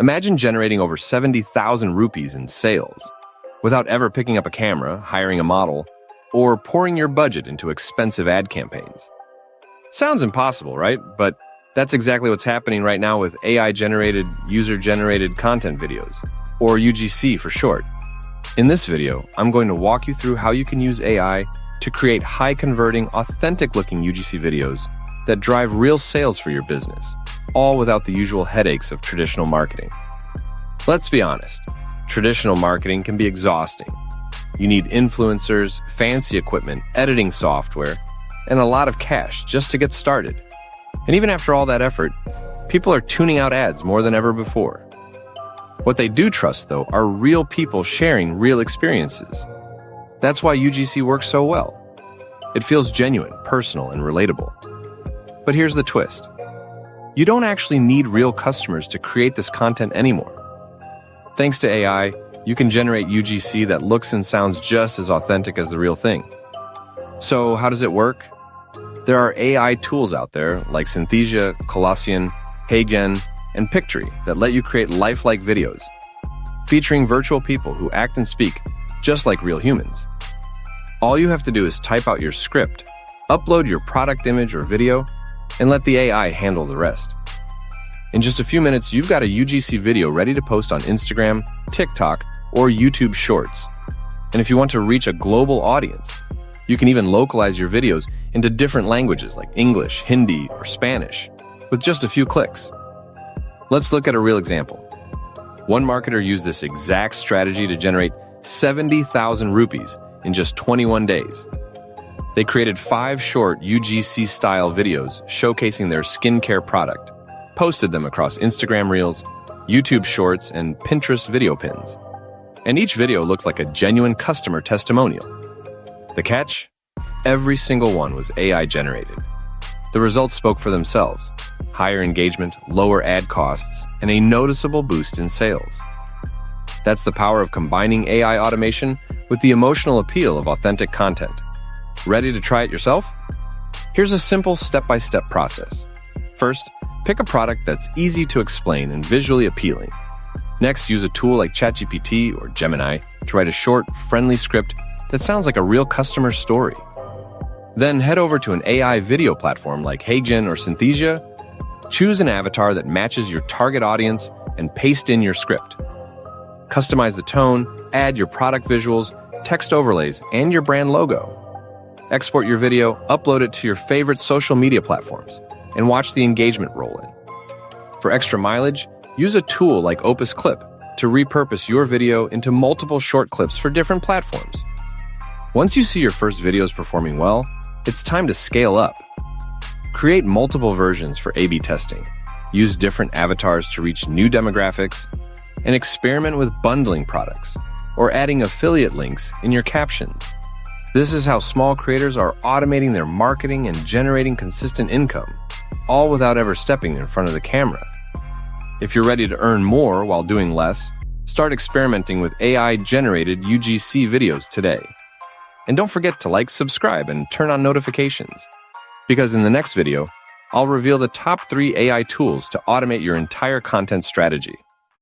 Imagine generating over 70,000 rupees in sales without ever picking up a camera, hiring a model, or pouring your budget into expensive ad campaigns. Sounds impossible, right? But that's exactly what's happening right now with AI-generated, user-generated content videos, or UGC for short. In this video, I'm going to walk you through how you can use AI to create high-converting, authentic-looking UGC videos that drive real sales for your business, all without the usual headaches of traditional marketing. Let's be honest, traditional marketing can be exhausting. You need influencers, fancy equipment, editing software, and a lot of cash just to get started. And even after all that effort, people are tuning out ads more than ever before. What they do trust, though, are real people sharing real experiences. That's why UGC works so well. It feels genuine, personal, and relatable. But here's the twist. You don't actually need real customers to create this content anymore. Thanks to AI, you can generate UGC that looks and sounds just as authentic as the real thing. So how does it work? There are AI tools out there like Synthesia, Colossyan, HeyGen, and Pictory that let you create lifelike videos, featuring virtual people who act and speak just like real humans. All you have to do is type out your script, upload your product image or video, and let the AI handle the rest. In just a few minutes, you've got a UGC video ready to post on Instagram, TikTok, or YouTube Shorts. And if you want to reach a global audience, you can even localize your videos into different languages like English, Hindi, or Spanish with just a few clicks. Let's look at a real example. One marketer used this exact strategy to generate 70,000 rupees in just 21 days. They created 5 short UGC-style videos showcasing their skincare product, posted them across Instagram Reels, YouTube Shorts, and Pinterest video pins. And each video looked like a genuine customer testimonial. The catch? Every single one was AI-generated. The results spoke for themselves: higher engagement, lower ad costs, and a noticeable boost in sales. That's the power of combining AI automation with the emotional appeal of authentic content. Ready to try it yourself? Here's a simple step-by-step process. First, pick a product that's easy to explain and visually appealing. Next, use a tool like ChatGPT or Gemini to write a short, friendly script that sounds like a real customer story. Then head over to an AI video platform like HeyGen or Synthesia. Choose an avatar that matches your target audience and paste in your script. Customize the tone, add your product visuals, text overlays, and your brand logo. Export your video, upload it to your favorite social media platforms, and watch the engagement roll in. For extra mileage, use a tool like Opus Clip to repurpose your video into multiple short clips for different platforms. Once you see your first videos performing well, it's time to scale up. Create multiple versions for A/B testing, use different avatars to reach new demographics, and experiment with bundling products or adding affiliate links in your captions. This is how small creators are automating their marketing and generating consistent income, all without ever stepping in front of the camera. If you're ready to earn more while doing less, start experimenting with AI-generated UGC videos today. And don't forget to like, subscribe, and turn on notifications, because in the next video, I'll reveal the top 3 AI tools to automate your entire content strategy.